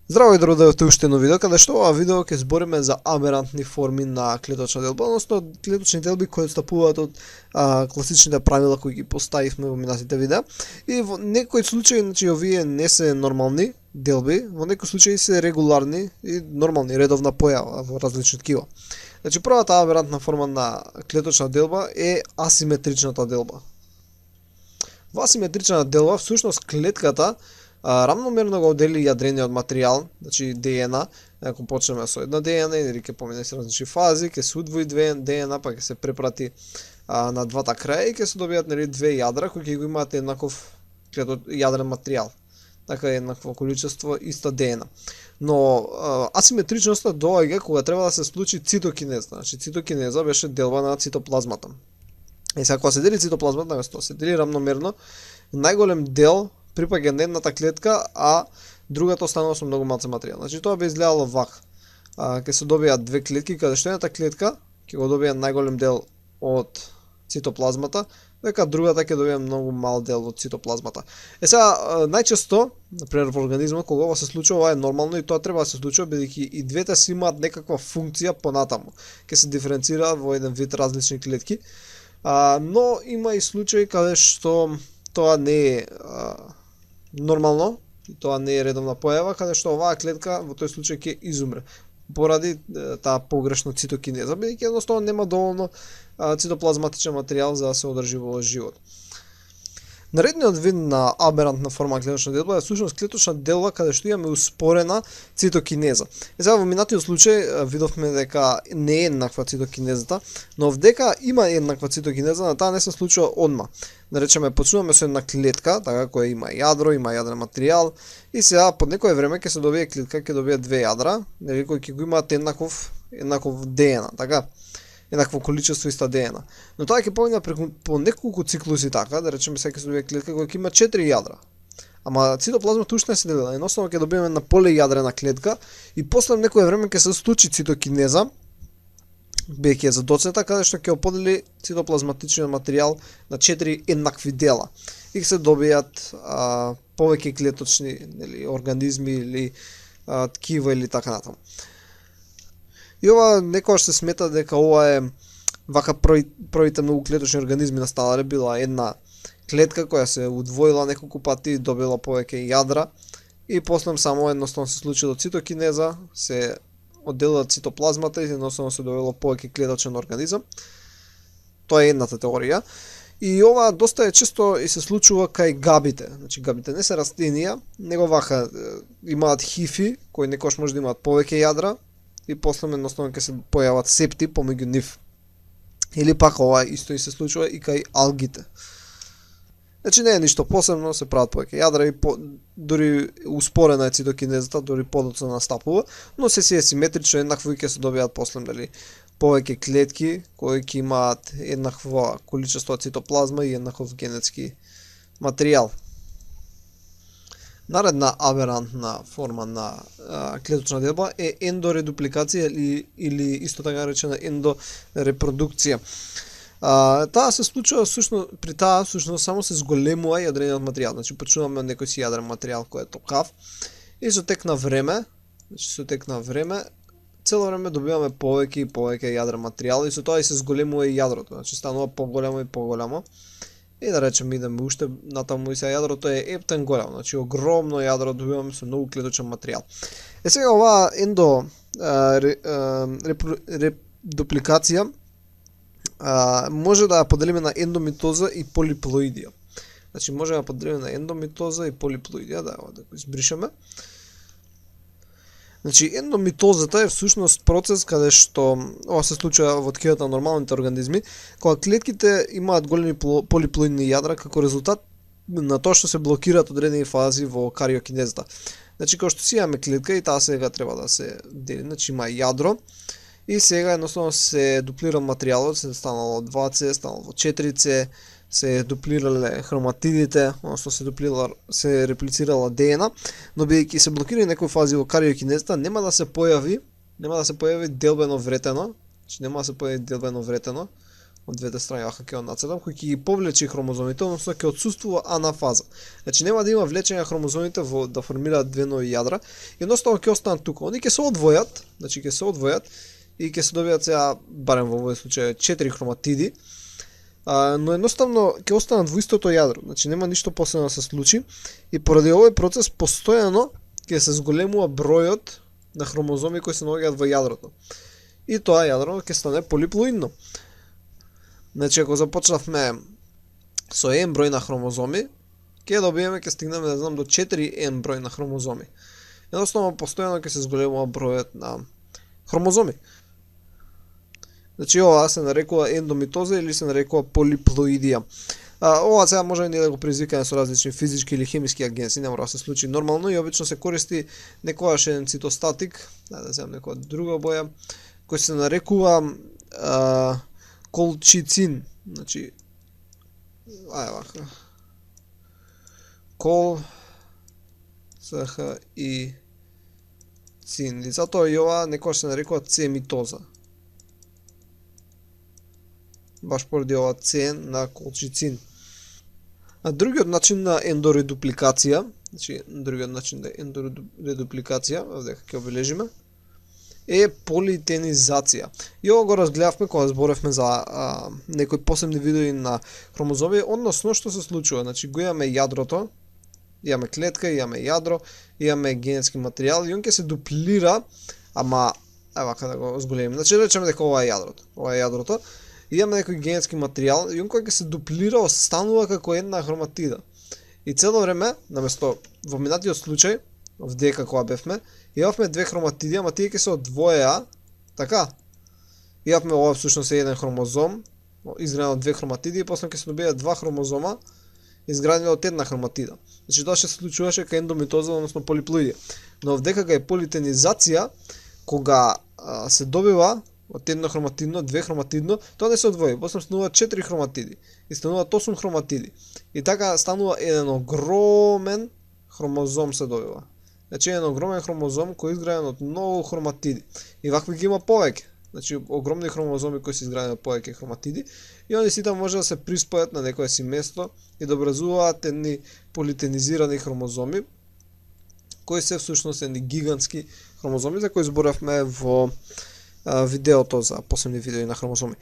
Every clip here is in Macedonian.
Здраво и добро уште едно видео, каде што ова видео ќе збориме за аберантни форми на клеточна делба, односно клеточни делби кои отстапуваат од класичните правила кои ги поставивме во минатите видеа. И во некои случаи, значи овие не се нормални делби, во некои случаи се регуларни и нормални, редовна појава во различни ткива. Значи првата аберантна форма на клеточна делба е асиметричната делба. Во асиметричната делба всушност клетката рамномерно го одели јадрениот материјал, значи ДНА, ако почнеме со една ДНА или ќе помине се различни фази, ќе се удвои ДНА, па ќе се препрати на двата краја и ќе се добијат две јадра кои ќе го имаат еднаков јадрен материјал. Така еднакво количество иста ДНА. Но асиметричноста доаѓа кога треба да се случи цитокинеза. Значи цитокинеза беше делба на цитоплазмата. И сега кога се дели цитоплазмата, се дели рамномерно, најголем дел припаѓа на едната клетка, а другата останува со многу малце материјал. Значи тоа би изгледало вака. Ќе се добијат две клетки, каде што едната клетка ќе го добие најголем дел од цитоплазмата, дека другата ќе добие многу мал дел од цитоплазмата. Сега најчесто, например во организмот, кога ова се случува, ова е нормално и тоа треба да се случува бидејќи и двете си имаат некаква функција понатаму. Ќе се диференцираат во еден вид различни клетки. Но има и случаи каде што тоа не е нормално, тоа не е редовна појава, каде што оваа клетка во тој случај ќе изумре поради таа погрешна цитокинеза, бидејќи едноставно нема доволно цитоплазматичен материјал за да се одржи во живот. Наредниот вид на аберантна форма клеточна делба е всушност клеточна делба каде што имаме успорена цитокинеза. И сега во минатиот случај видовме дека не е еднаква цитокинезата, но вдека има еднаква цитокинеза, на таа не се случува одма. Да речеме, почнуваме со една клетка, така која има јадро, има јадрен материјал, и сега под некое време ќе се добие клетка, ќе добие две јадра, нели, кои ќе го имаат еднаков ДНА, така? Еднакво количество иста ДНА. Но тоа ќе помине по неколку циклуси, така, да речеме сега ќе се добие клетка која ќе има 4 јадра. Ама цитоплазмата уште не се делила, едноставно ќе добиеме една полејадрена клетка и после некое време ќе се случи цитокинеза, бидејќи е задоцнета, каде што ќе оподели цитоплазматичниот материјал на 4 еднакви дела. И ќе се добијат повеќе клеточни, нели, организми или ткива или така натаму. И ова некогаш се смета дека ова е вака првите многу клеточни организми настанале, била една клетка која се удвоила неколку пати, добила повеќе јадра и после само едноставно се случило цитокинеза, се одделила цитоплазмата и едноставно се добило повеќе клеточен организам. Тоа е едната теорија. И ова доста често и се случува кај габите. Значи габите не се растенија, него вака имаат хифи кои некогаш може да имаат повеќе јадра и после едноставно ќе се појават септи помеѓу нив. Или пак ова исто и се случува и кај алгите. Значи не е ништо посебно, се прават повеќе јадра и дури успорена е цитокинезата, дури подоцна настапува, но се си е симетрично, еднакво и ќе се добијат после, дали, повеќе клетки кои ќе имаат еднакво количество цитоплазма и еднаков генетски материјал. Наредна аберантна форма на клеточна делба е ендоредупликација или исто така речена ендорепродукција. Таа се случува при таа само се зголемува јадрениот материјал. Значи почнуваме од некој си јадрен материјал кој е токав и со тек на време, цело време добиваме повеќе и повеќе јадрен материјал и со тоа и се зголемува и јадрото. Значи станува поголемо и поголемо. И да речеме идеме уште натаму и сега јадрото е ептен големо, значи огромно јадро добиваме со многу клеточен материјал. Сега оваа ендорепликација може да ја поделиме на ендомитоза и полиплоидија. Значи може да ја поделиме на ендомитоза и полиплоидија, да го избришеме. Значи ендомитозата е всушност процес каде што ова се случува во ткивата на нормалните организми, кога клетките имаат големи полиплоидни јадра како резултат на тоа што се блокираат одредени фази во кариокинезата. Значи кога што си имаме клетка и таа сега треба да се дели, значи има јадро и сега едноставно се дуплира материјалот, се станало 2C, станало 4C, се дуплирале хроматидите, односно се реплицирала ДНА, но бидејќи се блокира некои фази во кариокинезата, нема да се појави делбено вретено, значи нема да се појави делбено вретено од двете страни, вака ќе нацртам, кој ќе ги повлече хромозомите, односно ќе отсуствува анафаза. Значи нема да има влечење на хромозомите да формираат две нови јадра, едноставно ќе останат тука. Они ќе се одвојат, значи ќе се одвојат и ќе се добијат сега, барем во овој случај, 4 хроматиди, но едноставно ќе останат во истото јадро, значи нема ништо посебно да се случи и поради овој процес постојано ќе се зголемува бројот на хромозоми кои се наоѓаат во јадрото. И тоа јадро ќе стане полиплоидно. Значи ако започнавме со n број на хромозоми, ќе добиеме, ќе стигнеме, не знам, до 4n број на хромозоми. Едноставно постојано ќе се зголемува бројот на хромозоми. Значи ова се нарекува ендомитоза или се нарекува полиплоидија. Ова сега може да го предизвикаме со различни физички или хемиски агенси, не мора да се случи нормално и обично се користи некојаш еден цитостатик, да земам некоја друга боја, кој се нарекува колчицин, значи вака. Кол ЦХ и цин. И затоа и ова некојаш се нарекува цемитоза. Баш поради ова цен на колчицин. А другиот начин на ендоредупликација, значи другиот начин на ендоредупликација, овде ќе обележиме, е политенизација. И ова го разгледавме кога зборевме за некои посебни видови на хромозоми, односно што се случува. Значи го имаме јадрото, имаме клетка, имаме јадро, имаме генетски материјал и он ќе се дуплира, ама вака да го зголемиме. Значи речеме дека ова е јадрото. Ова е јадрото. Имаме некој генетски материјал и он кој ќе се дуплира останува како една хроматида. И цело време, наместо во минатиот случај, вдека кога бевме, имавме две хроматиди, ама тие ќе се одвоеа, така? Имавме ова всушност е еден хромозом, изграден од две хроматиди и после ќе се добијат два хромозома изградени од една хроматида. Значи тоа ќе се случуваше кај ендомитоза, односно полиплоидија. Но вдека кај политенизација, кога се добива од едно хроматидно, две хроматидно, тоа не се одвои, после станува 4 хроматиди и стануваат 8 хроматиди. И така станува еден огромен хромозом се добива. Значи еден огромен хромозом кој е изграден од многу хроматиди. И вакви ги има повеќе. Значи огромни хромозоми кои се изградени од повеќе хроматиди и они сите може да се приспојат на некое си место и да образуваат едни политенизирани хромозоми кои се всушност едни гигантски хромозоми за кои зборавме во видеото за посебни видеи на хромозоми.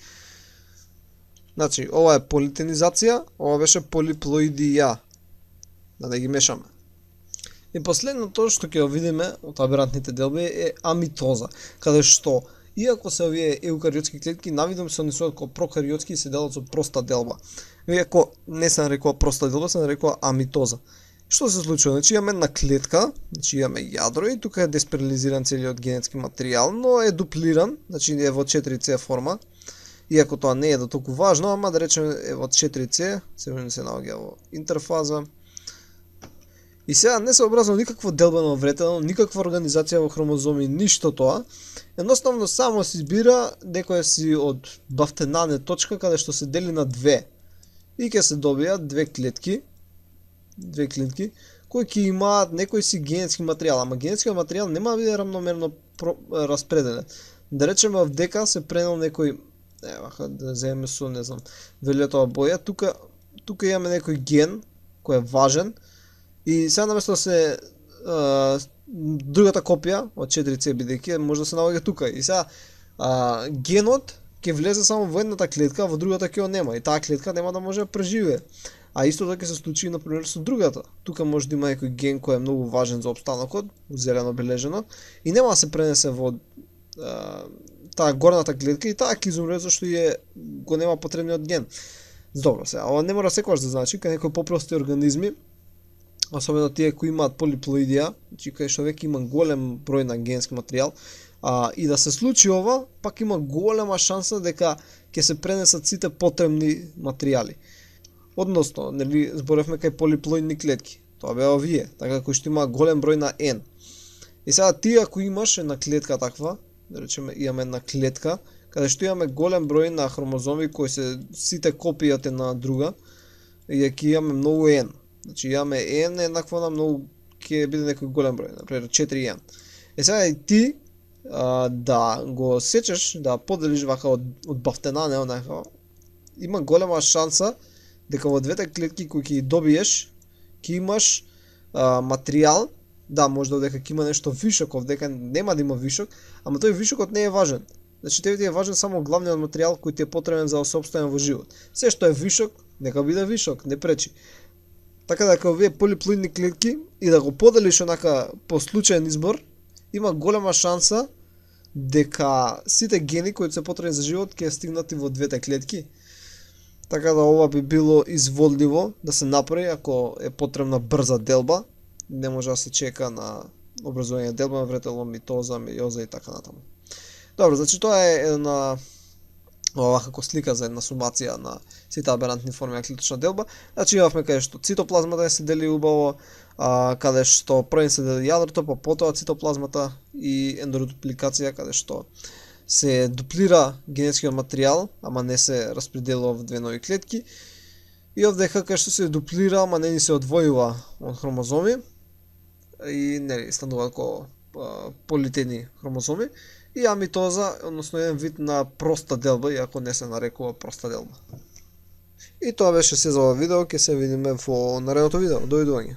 Значи, ова е политенизација, ова беше полиплоидија. Да не ги мешаме. И последното што ќе видиме од аберантните делби е амитоза, каде што иако се овие еукариотски клетки навидом се однесуваат како прокариотски и се делат со проста делба. Иако не се нарекува проста делба, се нарекува амитоза. Што се случува? Значи имаме една клетка, значи имаме јадро и тука е деспирализиран целиот генетски материјал, но е дуплиран, значи е во 4C форма. Иако тоа не е да толку важно, ама да речеме е во 4C, се наоѓа во интерфаза. И сега не се образува никакво делбено вретено, никаква организација во хромозоми, ништо тоа. Едноставно само се избира некоја си од бафтенане точка каде што се дели на две. И ќе се добијат две клетки кои ќе имаат некој си генетски материјал, ама генетскиот материјал нема да биде рамномерно распределен. Да речеме вдека се пренел некој, да земеме со, не знам, велетова боја, тука имаме некој ген кој е важен и сега наместо да се другата копија од 4C бидејќи може да се наоѓа тука. И сега генот ќе влезе само во едната клетка, во другата ќе нема и таа клетка нема да може да преживее. А истото ќе се случи например со другата. Тука може да има некој ген кој е многу важен за опстанокот, зелено бележено, и нема да се пренесе во таа горната клетка и таа ќе изумре зашто го нема потребниот ген. Добро, сега ова не мора секогаш да значи кај некои попрости организми, особено тие кои имаат полиплоидија, значи кај што веќе има голем број на генетски материјал, и да се случи ова, пак има голема шанса дека ќе се пренесат сите потребни материјали. Односно, нели зборевме кај полиплоидни клетки. Тоа беа овие, така кои што има голем број на N. И сега ти ако имаш една клетка таква, да речеме имаме една клетка каде што имаме голем број на хромозоми кои се сите копии од една друга, и ќе имаме многу N. Значи имаме N еднакво на многу, ќе биде некој голем број, например 4N. Е сега и ти да го сечеш, да поделиш вака од бафтенане, има голема шанса дека во двете клетки кои ќе ги добиеш, ќе имаш материјал, да, можда дека ќе има нешто вишок, дека нема да има вишок, ама тој вишокот не е важен. Значи тебе ти е важен само главниот материјал кој ти е потребен за да се опстојам во живот. Се што е вишок, нека биде вишок, не пречи. Така дека овие полиплоидни клетки и да го поделиш онака по случаен избор, има голема шанса дека сите гени кои се потребни за живот ќе стигнат и во двете клетки. Така да ова би било изводливо да се направи ако е потребна брза делба. Не може да се чека на образување делба, вретело, митоза, мејоза и така натаму. Добро, значи тоа е една ова како слика за една сумација на сите аберантни форми на клеточна делба. Значи имавме каде што цитоплазмата се дели убаво, каде што првен се дели јадрото, па потоа цитоплазмата и ендодупликација каде што се дуплира генетскиот материјал, ама не се распределува во две нови клетки. И овдека кај што се дуплира, ама не ни се одвојува од хромозоми и нели стануваат како политедни хромозоми. И амитоза, односно еден вид на проста делба, иако не се нарекува проста делба. И тоа беше се за ова видео, ќе се видиме во наредното видео. Довидување.